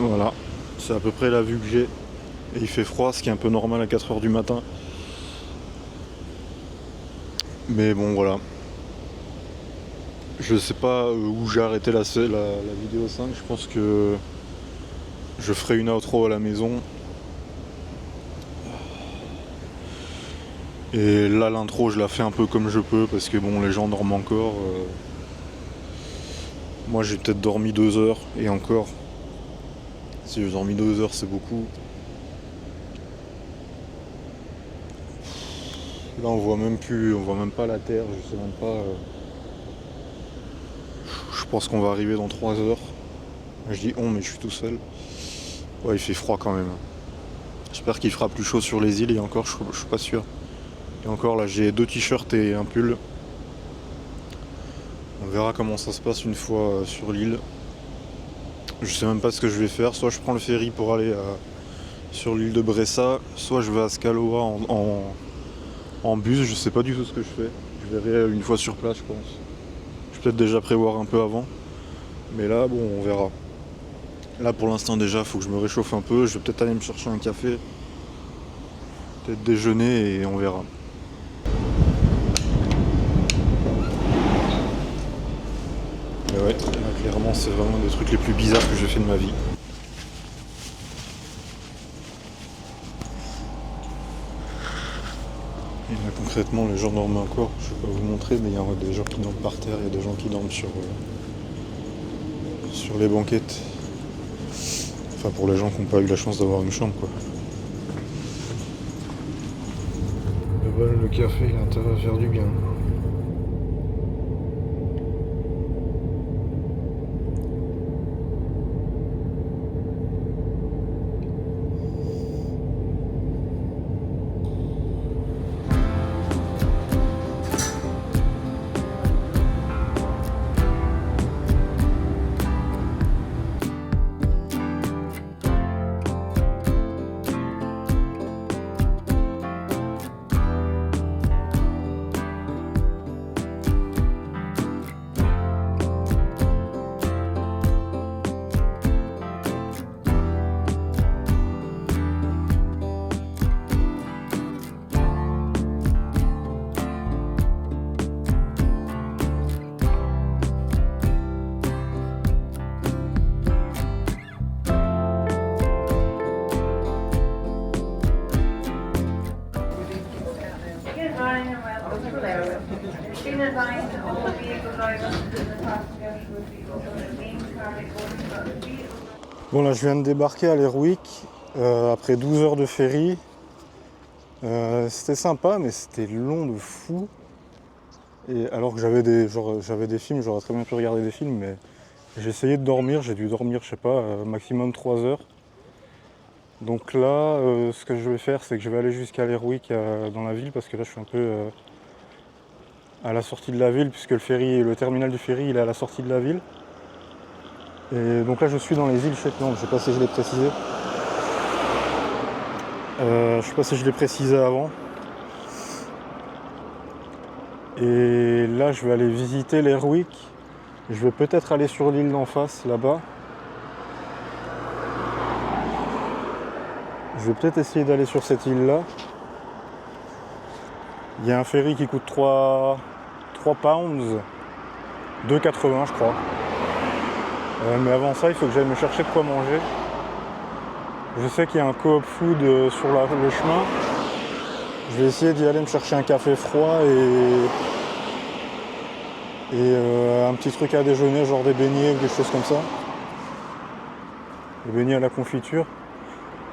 Voilà, c'est à peu près la vue que j'ai. Et il fait froid, ce qui est un peu normal à 4 heures du matin. Mais bon, voilà. Je sais pas où j'ai arrêté la vidéo 5. Je pense que je ferai une outro à la maison. Et là, l'intro, je la fais un peu comme je peux parce que bon, les gens dorment encore. Moi, j'ai peut-être dormi 2 heures et encore. Si j'ai dormi 2 heures, c'est beaucoup. Là, on voit même pas la terre. Je sais même pas. Je pense qu'on va arriver dans 3 heures. Je dis on, mais je suis tout seul. Ouais, il fait froid quand même. J'espère qu'il fera plus chaud sur les îles et encore, je suis pas sûr. Et encore, là, j'ai 2 t-shirts et un pull. On verra comment ça se passe une fois sur l'île. Je sais même pas ce que je vais faire. Soit je prends le ferry pour aller sur l'île de Bressa, soit je vais à Scaloa en bus. Je sais pas du tout ce que je fais. Je verrai une fois sur place, je pense. Je vais peut-être déjà prévoir un peu avant. Mais là, bon, on verra. Là, pour l'instant, déjà, il faut que je me réchauffe un peu. Je vais peut-être aller me chercher un café. Peut-être déjeuner et on verra. Mais ouais, là, clairement, c'est vraiment des trucs les plus bizarres que j'ai fait de ma vie. Et là, concrètement, les gens dorment encore. Je vais pas vous montrer, mais il y a des gens qui dorment par terre, il y a des gens qui dorment sur les banquettes. Enfin, pour les gens qui n'ont pas eu la chance d'avoir une chambre, quoi. Le café, il a intérêt à faire du bien. Bon, là je viens de débarquer à l'Airwick après 12 heures de ferry. C'était sympa, mais c'était long de fou. Et alors que j'avais des films, j'aurais très bien pu regarder des films, mais j'ai essayé de dormir, j'ai dû dormir, je sais pas, maximum 3 heures. Donc là, ce que je vais faire, c'est que je vais aller jusqu'à l'Airwick dans la ville, parce que là je suis un peu à la sortie de la ville, puisque le terminal du ferry, il est à la sortie de la ville. Et donc là je suis dans les îles Shetland, je sais pas si je l'ai précisé. Je sais pas si je l'ai précisé avant. Et là je vais aller visiter l'Airwick. Je vais peut-être aller sur l'île d'en face là-bas. Je vais peut-être essayer d'aller sur cette île-là. Il y a un ferry qui coûte 3 pounds, 2,80 je crois. Mais avant ça, il faut que j'aille me chercher de quoi manger. Je sais qu'il y a un coop food sur le chemin. Je vais essayer d'y aller me chercher un café froid et un petit truc à déjeuner, genre des beignets ou des choses comme ça. Des beignets à la confiture.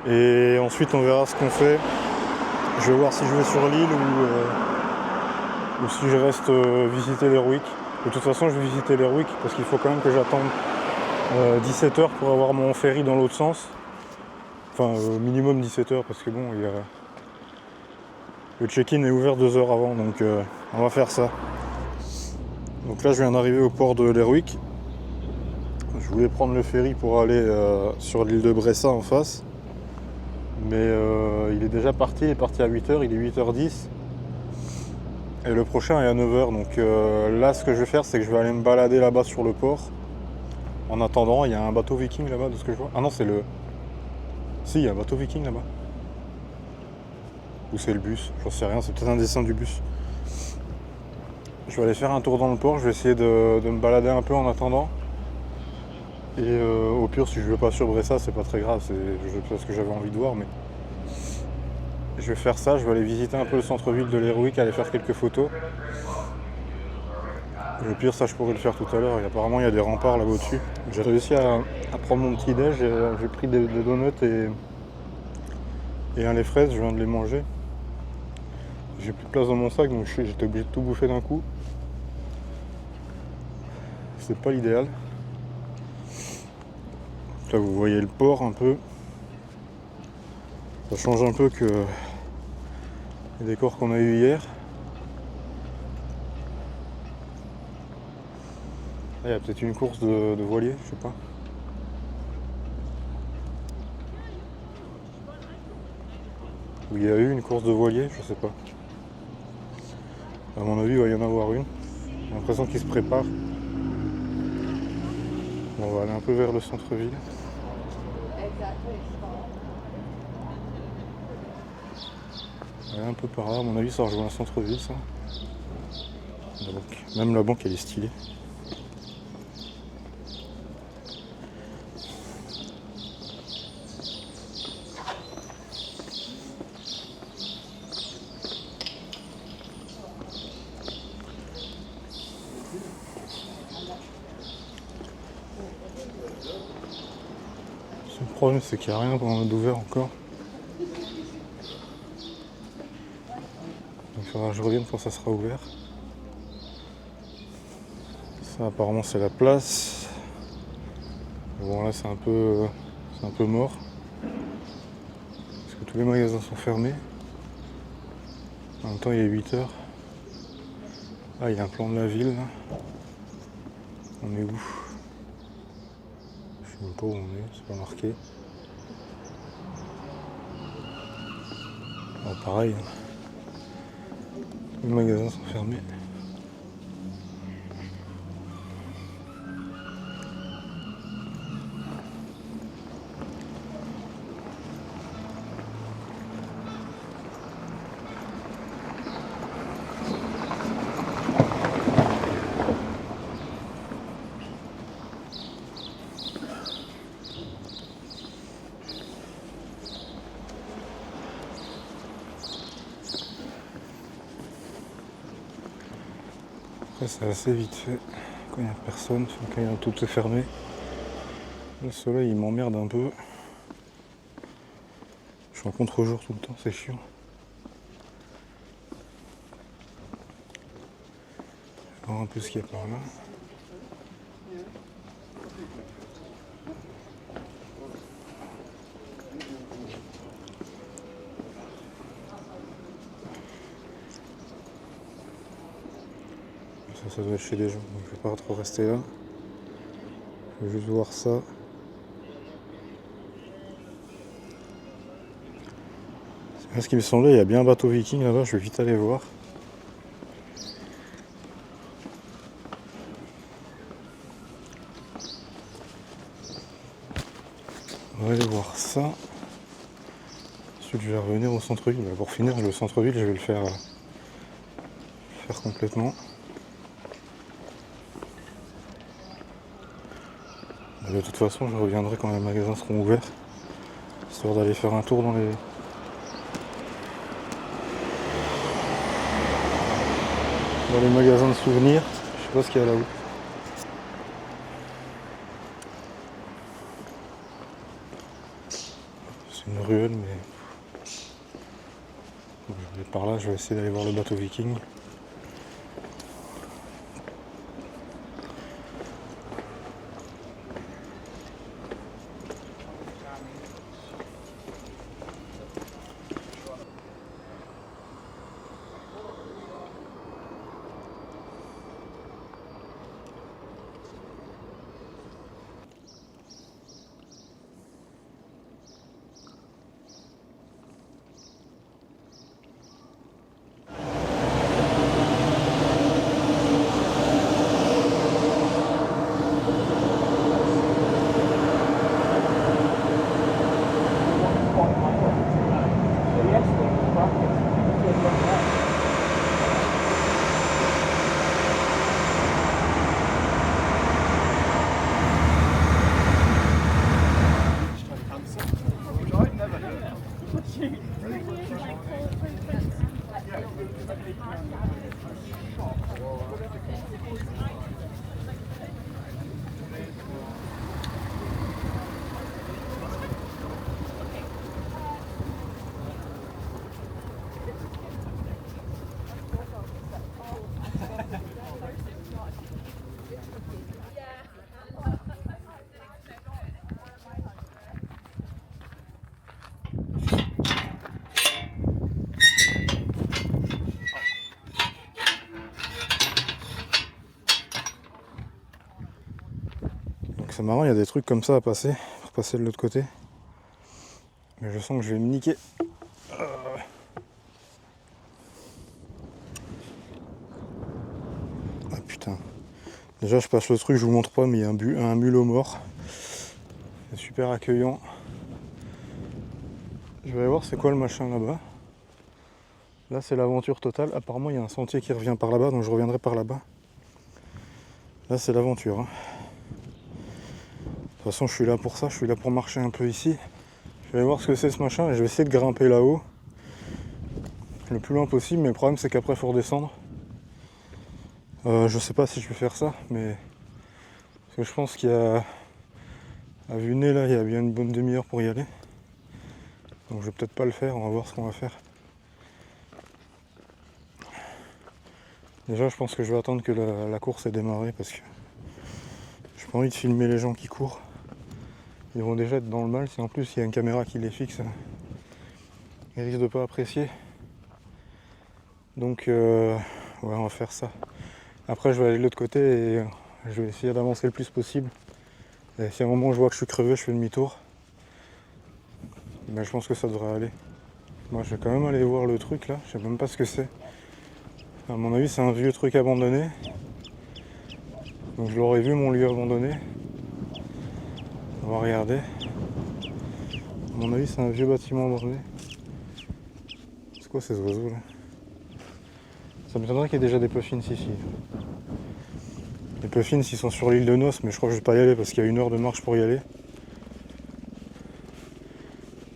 Et ensuite, on verra ce qu'on fait. Je vais voir si je vais sur l'île ou si je reste visiter l'Airwick. De toute façon, je vais visiter l'Airwick parce qu'il faut quand même que j'attende 17 heures pour avoir mon ferry dans l'autre sens. Enfin, minimum 17 heures parce que bon, le check-in est ouvert 2 heures avant, donc on va faire ça. Donc là, je viens d'arriver au port de l'Airwick. Je voulais prendre le ferry pour aller sur l'île de Bressa en face. Mais il est déjà parti, il est parti à 8h, il est 8h10. Et le prochain est à 9h. Donc là, ce que je vais faire, c'est que je vais aller me balader là-bas sur le port. En attendant, il y a un bateau viking là-bas, de ce que je vois. Ah non, c'est le... Si, il y a un bateau viking là-bas. Ou c'est le bus, j'en sais rien, c'est peut-être un dessin du bus. Je vais aller faire un tour dans le port, je vais essayer de me balader un peu en attendant. Et au pire, si je vais pas sur Bressa, c'est pas très grave, c'est parce que j'avais envie de voir, mais je vais faire ça, je vais aller visiter un peu le centre-ville de l'Héroïque, aller faire quelques photos. Et au pire, ça je pourrais le faire tout à l'heure, et apparemment il y a des remparts là-bas au-dessus. J'ai réussi à prendre mon petit déj, j'ai pris des donuts et un lait fraise, je viens de les manger. J'ai plus de place dans mon sac, donc j'étais obligé de tout bouffer d'un coup. C'est pas l'idéal. Là vous voyez le port un peu. Ça change un peu que les décors qu'on a eu hier. Il y a peut-être une course de voilier, je sais pas. Ou il y a eu une course de voilier, je sais pas. À mon avis, il va y en avoir une. J'ai l'impression qu'il se prépare. On va aller un peu vers le centre-ville. Un peu par là, à mon avis, ça rejoint un centre-ville, ça. Donc, même la banque, elle est stylée. Le problème, c'est qu'il n'y a rien d'ouvert encore. Donc, il faudra que je revienne quand ça sera ouvert. Ça, apparemment, c'est la place. Bon, là, c'est un peu mort. Parce que tous les magasins sont fermés. En même temps, il est 8h. Ah, il y a un plan de la ville, là. On est où? Je sais même pas où on est, c'est pas marqué. Ah, pareil. Tous les magasins sont fermés. Après, c'est assez vite fait quand il n'y a personne, quand tout est fermé. Le soleil, il m'emmerde un peu. Je suis en contre-jour tout le temps, c'est chiant. Je vais voir un peu ce qu'il y a par là. Ça doit être chez des gens, donc je vais pas trop rester là. Je vais juste voir ça. C'est bien ce qui me semblait, il y a bien un bateau viking là-bas, je vais vite aller voir. On va aller voir ça. Ensuite je vais revenir au centre-ville. Pour finir, le centre-ville, je vais le faire complètement. De toute façon, je reviendrai quand les magasins seront ouverts, histoire d'aller faire un tour dans les magasins de souvenirs. Je sais pas ce qu'il y a là-haut. C'est une ruelle, mais je vais par là, je vais essayer d'aller voir le bateau viking. c'est marrant, il y a des trucs comme ça à passer, pour passer de l'autre côté. Mais je sens que je vais me niquer. Ah putain. Déjà je passe le truc, je vous montre pas, mais il y a un mulot mort. C'est super accueillant. Je vais aller voir c'est quoi le machin là-bas. Là c'est l'aventure totale. Apparemment il y a un sentier qui revient par là-bas, donc je reviendrai par là-bas. Là c'est l'aventure. De toute façon je suis là pour ça, je suis là pour marcher un peu ici. Je vais aller voir ce que c'est ce machin et je vais essayer de grimper là-haut. Le plus loin possible, mais le problème c'est qu'après il faut redescendre. Je sais pas si je vais faire ça, mais parce que je pense qu'il y a à vue nez là, il y a bien une bonne demi-heure pour y aller. Donc je vais peut-être pas le faire, on va voir ce qu'on va faire. Déjà je pense que je vais attendre que la course ait démarré parce que j'ai pas envie de filmer les gens qui courent. Ils vont déjà être dans le mal, si en plus il y a une caméra qui les fixe, ils risquent de pas apprécier. Donc ouais, on va faire ça. Après je vais aller de l'autre côté et je vais essayer d'avancer le plus possible. Et si à un moment je vois que je suis crevé, je fais demi-tour. Mais je pense que ça devrait aller. Moi je vais quand même aller voir le truc là, je sais même pas ce que c'est. À mon avis c'est un vieux truc abandonné. Donc je l'aurais vu mon lieu abandonné. On va regarder. À mon avis c'est un vieux bâtiment abandonné. C'est quoi ces oiseaux là? Ça m'étonnerait qu'il y ait déjà des puffins ici. Les puffins ils sont sur l'île de Nos, mais je crois que je vais pas y aller parce qu'il y a 1 heure de marche pour y aller.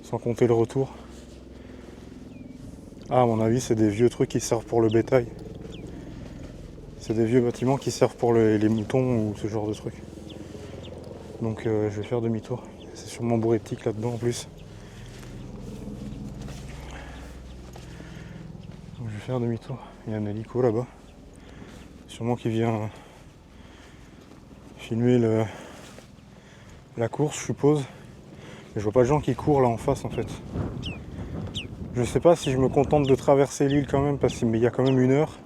Sans compter le retour. Ah à mon avis c'est des vieux trucs qui servent pour le bétail. C'est des vieux bâtiments qui servent pour les moutons ou ce genre de trucs. Donc je vais faire demi-tour. C'est sûrement bourré de tiques là-dedans en plus. Donc je vais faire demi-tour. Il y a un hélico là-bas. Sûrement qui vient filmer la course, je suppose. Mais je vois pas de gens qui courent là en face en fait. Je sais pas si je me contente de traverser l'île quand même, parce qu'il y a quand même 1 heure.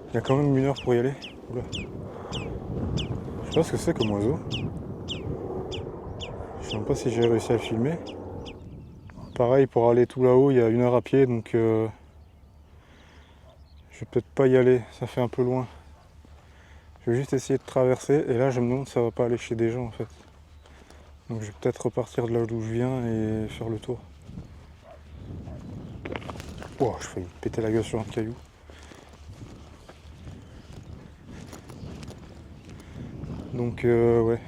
Il y a quand même 1 heure pour y aller. Oula. Je sais pas ce que c'est comme oiseau. Je sais même pas si j'ai réussi à le filmer. Pareil, pour aller tout là-haut, il y a 1 heure à pied, donc je vais peut-être pas y aller, ça fait un peu loin. Je vais juste essayer de traverser, et là je me demande si ça va pas aller chez des gens en fait. Donc je vais peut-être repartir de là d'où je viens et faire le tour. Oh, je fais péter la gueule sur un caillou. Donc ouais.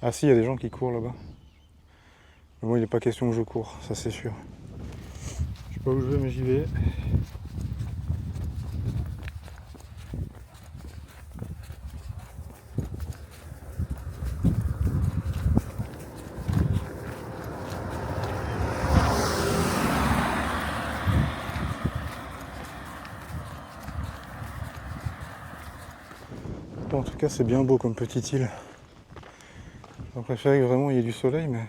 Ah si, il y a des gens qui courent là-bas. Mais moi il n'est pas question que je cours, ça c'est sûr. Je sais pas où je vais mais j'y vais. Bon, en tout cas c'est bien beau comme petite île. J'aurais préféré que vraiment il y ait du soleil, mais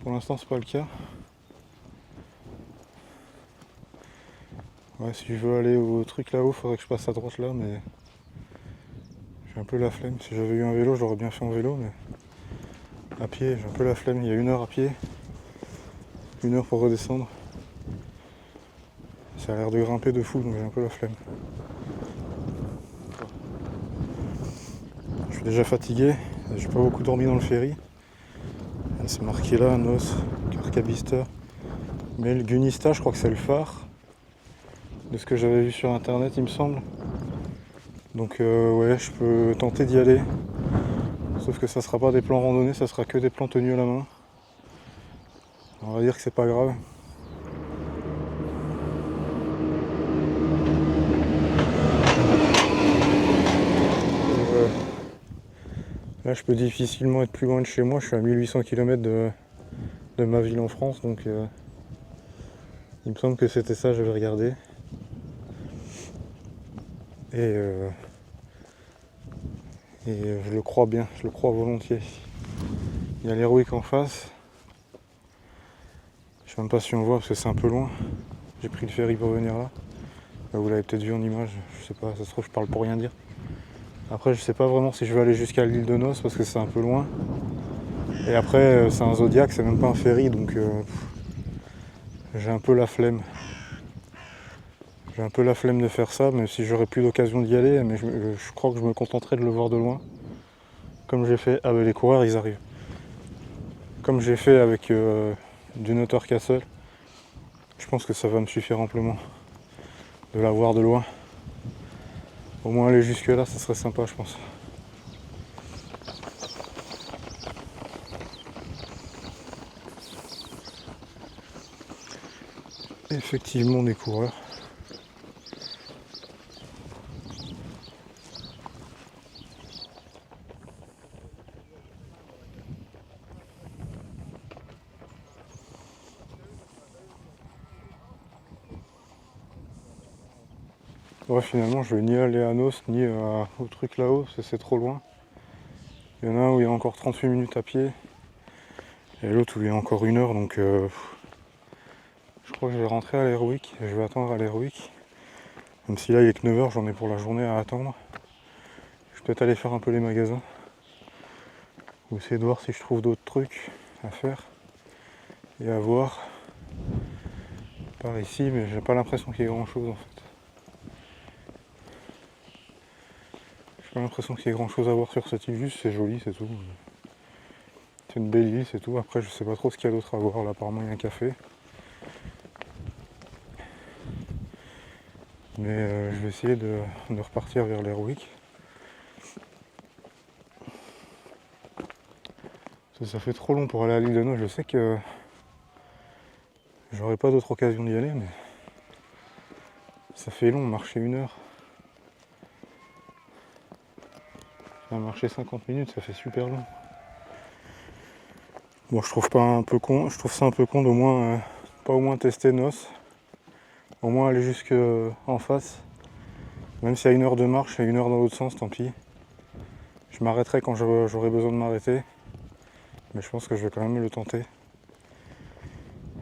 pour l'instant c'est pas le cas. Ouais, si je veux aller au truc là-haut, faudrait que je passe à droite là, mais j'ai un peu la flemme. Si j'avais eu un vélo, j'aurais bien fait en vélo, mais à pied, j'ai un peu la flemme. Il y a 1 heure à pied, 1 heure pour redescendre. Ça a l'air de grimper de fou, donc j'ai un peu la flemme. Je suis déjà fatigué, j'ai pas beaucoup dormi dans le ferry. C'est marqué là, Nos, Carcabister. Mais le Gunista, je crois que c'est le phare. De ce que j'avais vu sur internet, il me semble. Donc ouais, je peux tenter d'y aller. Sauf que ça sera pas des plans randonnés, ça sera que des plans tenus à la main. On va dire que c'est pas grave. Là je peux difficilement être plus loin de chez moi, je suis à 1800 km de ma ville en France, donc il me semble que c'était ça, j'avais regardé. Et je le crois bien, je le crois volontiers. Il y a l'Héroïque en face. Je sais même pas si on voit parce que c'est un peu loin. J'ai pris le ferry pour venir là. Là, vous l'avez peut-être vu en image, je sais pas, ça se trouve je parle pour rien dire. Après, je sais pas vraiment si je vais aller jusqu'à l'île de Noce parce que c'est un peu loin. Et après, c'est un Zodiac, c'est même pas un ferry, donc j'ai un peu la flemme. J'ai un peu la flemme de faire ça, même si j'aurais plus l'occasion d'y aller, mais je crois que je me contenterai de le voir de loin. Comme j'ai fait, ah ben les coureurs ils arrivent. Comme j'ai fait avec du Nutter Castle, je pense que ça va me suffire amplement de la voir de loin. Au moins aller jusque là, ça serait sympa je pense. Effectivement des coureurs. Ouais, finalement je vais ni aller à Nos ni au truc là-haut, parce que c'est trop loin. Il y en a un où il y a encore 38 minutes à pied, et l'autre où il y a encore 1 heure, donc je crois que je vais rentrer à l'Airwick, et je vais attendre à l'Airwick. Même si là il est que 9 h, j'en ai pour la journée à attendre. Je vais peut-être aller faire un peu les magasins. Ou essayer de voir si je trouve d'autres trucs à faire et à voir par ici, mais j'ai pas l'impression qu'il y ait grand chose en fait. J'ai pas l'impression qu'il y ait grand chose à voir sur cette île, juste c'est joli, c'est tout. C'est une belle île, c'est tout. Après je sais pas trop ce qu'il y a d'autre à voir, là apparemment il y a un café. Mais je vais essayer de repartir vers l'Airwick. Ça fait trop long pour aller à l'île de Noix, je sais que j'aurai pas d'autre occasion d'y aller, mais ça fait long, marcher 1 heure. Faire marcher 50 minutes, ça fait super long. Bon, je trouve pas un peu con, je trouve ça un peu con d'au moins pas au moins tester Nos, au moins aller jusque en face. Même s'il y a 1 heure de marche et 1 heure dans l'autre sens, tant pis. Je m'arrêterai quand j'aurai besoin de m'arrêter. Mais je pense que je vais quand même le tenter.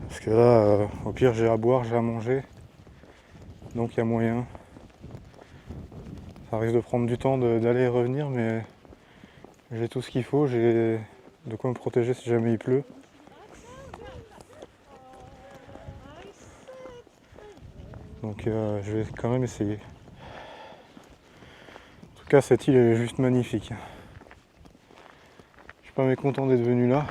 Parce que là, au pire, j'ai à boire, j'ai à manger. Donc il y a moyen. Ça risque de prendre du temps d'aller et revenir, mais j'ai tout ce qu'il faut. J'ai de quoi me protéger si jamais il pleut. Donc je vais quand même essayer. En tout cas, cette île est juste magnifique. Je suis pas mécontent d'être venu là.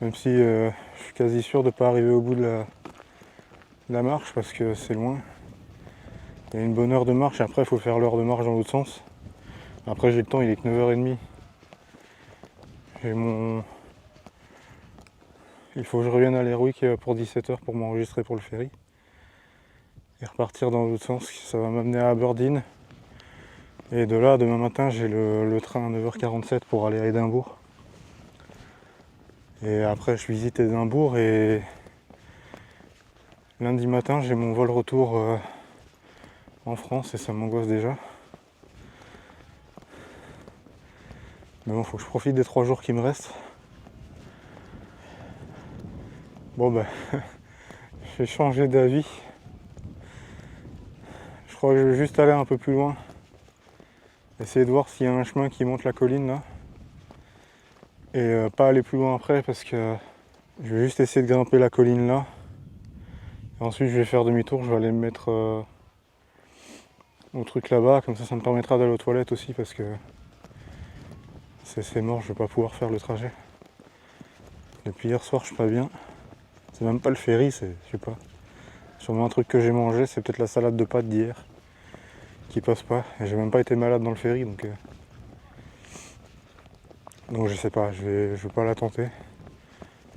Même si je suis quasi sûr de ne pas arriver au bout de la marche parce que c'est loin. Il y a une bonne heure de marche et après il faut faire l'heure de marche dans l'autre sens. Après j'ai le temps, il est que 9 h 30. Il faut que je revienne à l'Airwick pour 17 h pour m'enregistrer pour le ferry. Et repartir dans l'autre sens, ça va m'amener à Aberdeen. Et de là, demain matin, j'ai le train à 9 h 47 pour aller à Édimbourg. Et après je visite Édimbourg et lundi matin j'ai mon vol retour en France et ça m'angoisse déjà. Mais bon, faut que je profite des 3 jours qui me restent. Bon ben, j'ai changé d'avis. Je crois que je vais juste aller un peu plus loin. Essayer de voir s'il y a un chemin qui monte la colline là. Et pas aller plus loin après parce que je vais juste essayer de grimper la colline là. Et ensuite je vais faire demi-tour, je vais aller me mettre au truc là-bas. Comme ça me permettra d'aller aux toilettes aussi parce que c'est mort, je vais pas pouvoir faire le trajet. Depuis hier soir je suis pas bien. C'est même pas le ferry, c'est, je sais pas. Sûrement un truc que j'ai mangé, c'est peut-être la salade de pâtes d'hier qui passe pas. Et j'ai même pas été malade dans le ferry donc je sais pas, je vais pas la tenter.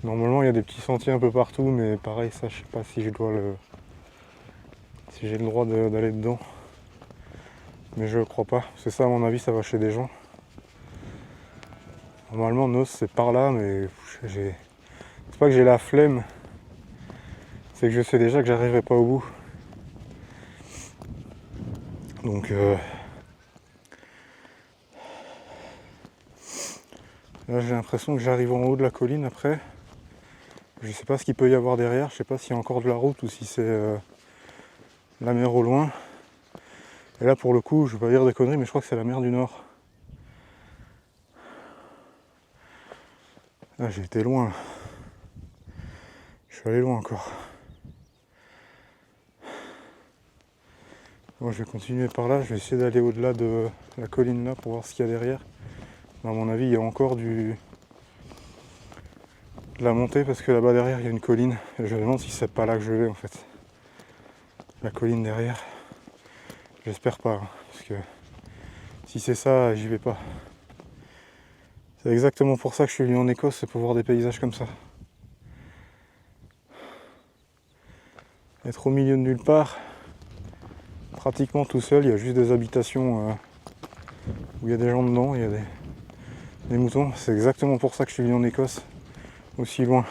Normalement il y a des petits sentiers un peu partout, mais pareil ça je sais pas si si j'ai le droit d'aller dedans. Mais je crois pas. C'est ça à mon avis ça va chez des gens. Normalement Nos c'est par là, mais c'est pas que j'ai la flemme. C'est que je sais déjà que j'arriverai pas au bout. Donc là j'ai l'impression que j'arrive en haut de la colline après. Je sais pas ce qu'il peut y avoir derrière, je sais pas s'il y a encore de la route ou si c'est la mer au loin. Et là pour le coup, je vais pas dire des conneries, mais je crois que c'est la mer du Nord. Ah, j'ai été loin. Je suis allé loin encore. Bon, je vais continuer par là, je vais essayer d'aller au-delà de la colline là pour voir ce qu'il y a derrière. À mon avis, il y a encore de la montée parce que là-bas derrière il y a une colline. Et je me demande si c'est pas là que je vais en fait. La colline derrière. J'espère pas, hein, parce que si c'est ça, j'y vais pas. C'est exactement pour ça que je suis venu en Écosse, c'est pour voir des paysages comme ça. Être au milieu de nulle part, pratiquement tout seul, il y a juste des habitations où il y a des gens dedans, il y a des moutons. C'est exactement pour ça que je suis venu en Écosse, aussi loin.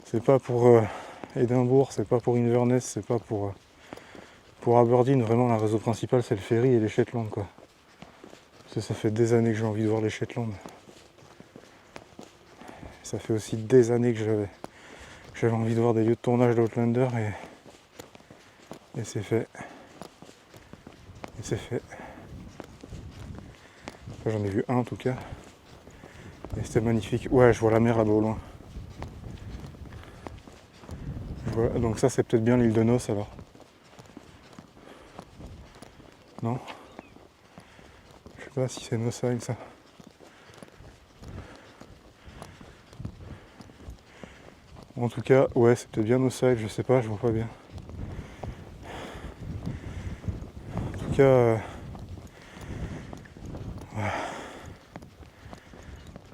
C'est pas pour Édimbourg, c'est pas pour Inverness, c'est pas pour Aberdeen. Vraiment, la raison principale, c'est le ferry et les Shetland, quoi. Parce que ça fait des années que j'ai envie de voir les Shetland. Ça fait aussi des années que j'avais envie de voir des lieux de tournage d'Outlander et c'est fait. Et c'est fait. Enfin, j'en ai vu un en tout cas. Et c'était magnifique. Ouais, je vois la mer là-bas au loin. Donc ça c'est peut-être bien l'île de Noce alors. Non? Je sais pas si c'est Noce Isle ça. En tout cas, ouais, c'est peut-être bien Noce Isle, je sais pas, je vois pas bien. En tout cas, voilà.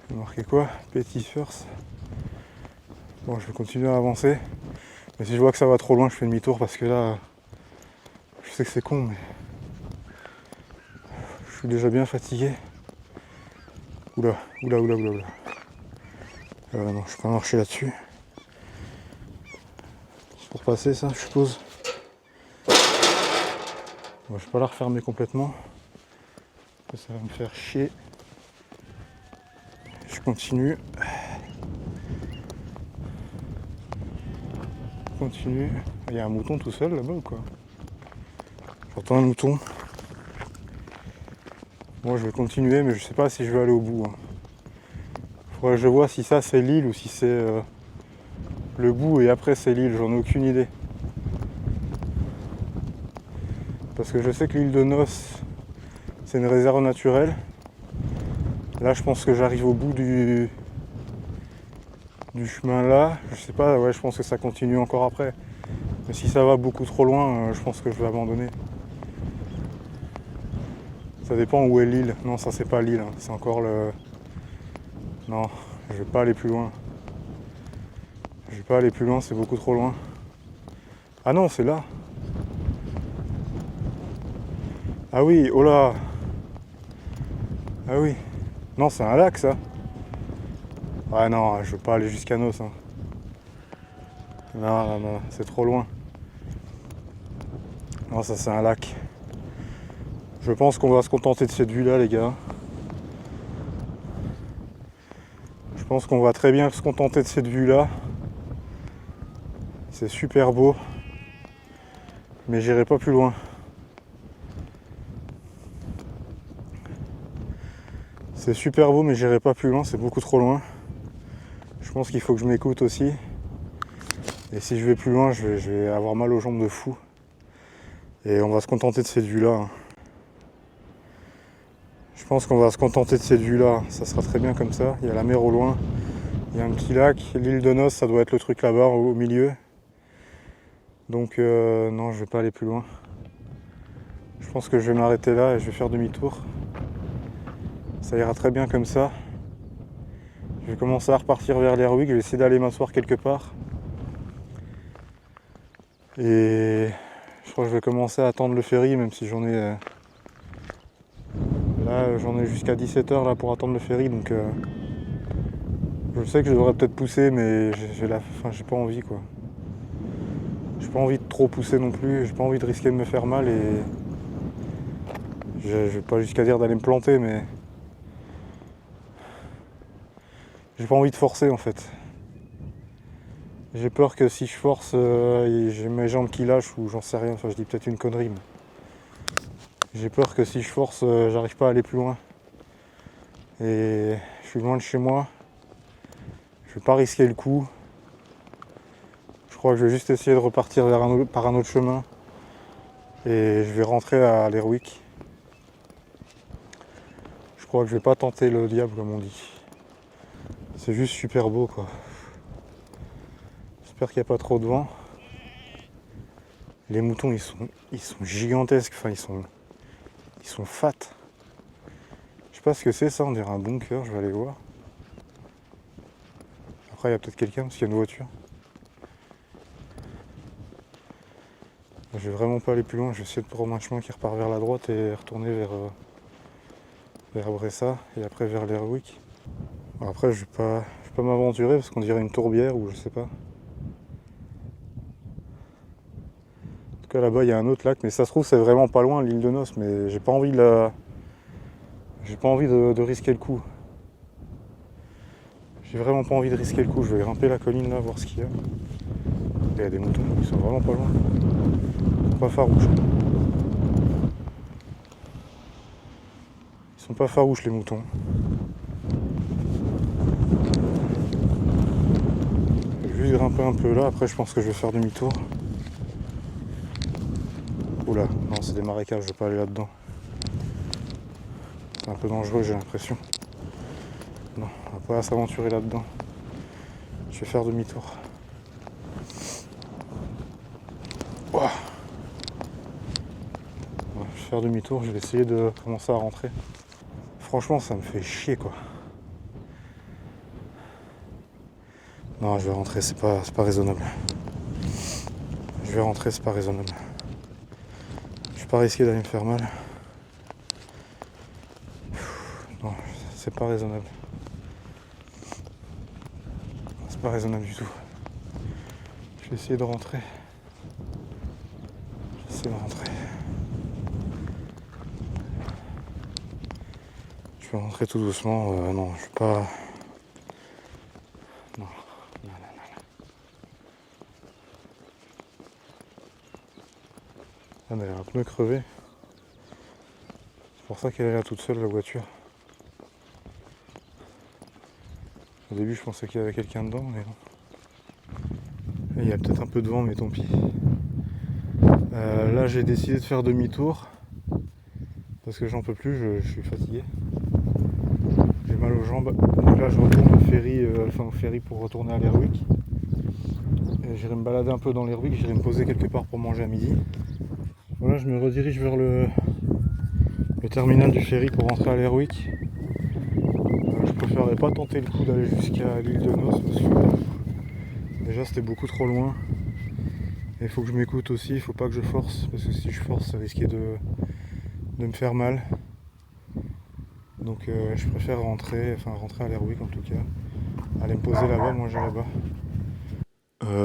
J'ai marqué quoi? Petit first. Bon, je vais continuer à avancer. Mais si je vois que ça va trop loin, je fais demi-tour parce que là, je sais que c'est con, mais je suis déjà bien fatigué. Oula. Non, je peux pas marcher là-dessus. C'est pour passer ça, je suppose. Bon, je vais pas la refermer complètement. Ça va me faire chier. Je continue. Il y a un mouton tout seul là-bas ou quoi? J'entends un mouton. Moi je vais continuer mais je sais pas si je vais aller au bout. Faudrait que je vois si ça c'est l'île ou si c'est le bout et après c'est l'île, j'en ai aucune idée. Parce que je sais que l'île de Noce c'est une réserve naturelle. Là je pense que j'arrive au bout du chemin là. Je sais pas, ouais je pense que ça continue encore après. Mais si ça va beaucoup trop loin, je pense que je vais abandonner. Ça dépend où est l'île. Non, ça c'est pas l'île, hein. C'est encore le... Non, je vais pas aller plus loin. Je vais pas aller plus loin, c'est beaucoup trop loin. Ah non, c'est là. Ah oui, oh là. Ah oui. Non, c'est un lac ça. Ah non, je veux pas aller jusqu'à Noce. Hein. Non, c'est trop loin. Non, ça c'est un lac. Je pense qu'on va se contenter de cette vue là les gars. Je pense qu'on va très bien se contenter de cette vue là. C'est super beau. Mais j'irai pas plus loin. C'est super beau mais j'irai pas plus loin, c'est beaucoup trop loin. Je pense qu'il faut que je m'écoute aussi. Et si je vais plus loin, je vais avoir mal aux jambes de fou. Et on va se contenter de cette vue là. Je pense qu'on va se contenter de cette vue là. Ça sera très bien comme ça. Il y a la mer au loin. Il y a un petit lac. L'île de Noce, ça doit être le truc là-bas au milieu. Donc non, je vais pas aller plus loin. Je pense que je vais m'arrêter là et je vais faire demi-tour. Ça ira très bien comme ça. Je vais commencer à repartir vers Lerwick. Je vais essayer d'aller m'asseoir quelque part. Et je crois que je vais commencer à attendre le ferry, même si j'en ai... Là, j'en ai jusqu'à 17h là, pour attendre le ferry. Donc je sais que je devrais peut-être pousser, mais j'ai pas envie quoi. J'ai pas envie de trop pousser non plus. J'ai pas envie de risquer de me faire mal et... Je vais pas jusqu'à dire d'aller me planter, mais... J'ai pas envie de forcer en fait. J'ai peur que si je force, j'ai mes jambes qui lâchent ou j'en sais rien, enfin je dis peut-être une connerie, mais j'ai peur que si je force, j'arrive pas à aller plus loin. Et je suis loin de chez moi, je vais pas risquer le coup. Je crois que je vais juste essayer de repartir par un autre chemin. Et je vais rentrer à l'Airwick. Je crois que je vais pas tenter le diable comme on dit. C'est juste super beau quoi. J'espère qu'il n'y a pas trop de vent. Les moutons ils sont gigantesques, enfin ils sont fat. Je sais pas ce que c'est ça, on dirait un bunker, je vais aller voir. Après il y a peut-être quelqu'un parce qu'il y a une voiture. Je vais vraiment pas aller plus loin, je vais essayer de prendre un chemin qui repart vers la droite et retourner vers Bressa et après vers l'Airwick. Après je vais pas m'aventurer parce qu'on dirait une tourbière ou je sais pas. En tout cas là-bas il y a un autre lac, mais ça se trouve c'est vraiment pas loin l'île de Noce, mais j'ai pas envie de risquer le coup. J'ai vraiment pas envie de risquer le coup, je vais grimper la colline là, voir ce qu'il y a. Il y a des moutons, ils sont vraiment pas loin. Ils sont pas farouches. Ils sont pas farouches les moutons. Je vais juste grimper un peu là, après je pense que je vais faire demi-tour. Oula, non c'est des marécages, je vais pas aller là-dedans. C'est un peu dangereux j'ai l'impression. Non, on va pas s'aventurer là-dedans. Je vais faire demi-tour. Ouah. Ouais, je vais faire demi-tour, je vais essayer de commencer à rentrer. Franchement ça me fait chier quoi. Non je vais rentrer, c'est pas raisonnable. Je vais rentrer, c'est pas raisonnable. Je vais pas risquer d'aller me faire mal. Non, c'est pas raisonnable. C'est pas raisonnable du tout. Je vais essayer de rentrer. J'essaie de rentrer. Je vais rentrer tout doucement. Non, je vais pas. Non. Non. Ah, mais elle a un pneu crevé. C'est pour ça qu'elle est là toute seule, la voiture. Au début, je pensais qu'il y avait quelqu'un dedans, mais non. Et il y a peut-être un peu de vent, mais tant pis. Là, j'ai décidé de faire demi-tour. Parce que j'en peux plus, je suis fatigué. J'ai mal aux jambes. Donc là, je retourne au ferry pour retourner à l'Airwick. J'irai me balader un peu dans l'Airwick, j'irai me poser quelque part pour manger à midi. Voilà, je me redirige vers le terminal du ferry pour rentrer à l'Airwick. Je préférerais pas tenter le coup d'aller jusqu'à l'île de Noce parce que déjà c'était beaucoup trop loin. Et il faut que je m'écoute aussi, il faut pas que je force parce que si je force ça risquait de me faire mal. Donc je préfère rentrer à l'Airwick en tout cas. Aller me poser là-bas, manger là-bas.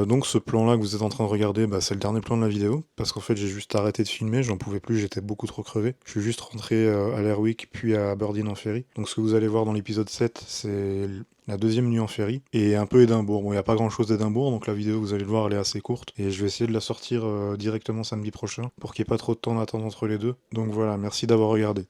Donc ce plan là que vous êtes en train de regarder, c'est le dernier plan de la vidéo, parce qu'en fait j'ai juste arrêté de filmer, j'en pouvais plus, j'étais beaucoup trop crevé. Je suis juste rentré à l'Airwick puis à Aberdeen en ferry. Donc ce que vous allez voir dans l'épisode 7, c'est la deuxième nuit en ferry, et un peu Édimbourg. Bon, il n'y a pas grand chose d'Édimbourg, donc la vidéo, vous allez le voir, elle est assez courte, et je vais essayer de la sortir directement samedi prochain, pour qu'il n'y ait pas trop de temps d'attente entre les deux. Donc voilà, merci d'avoir regardé.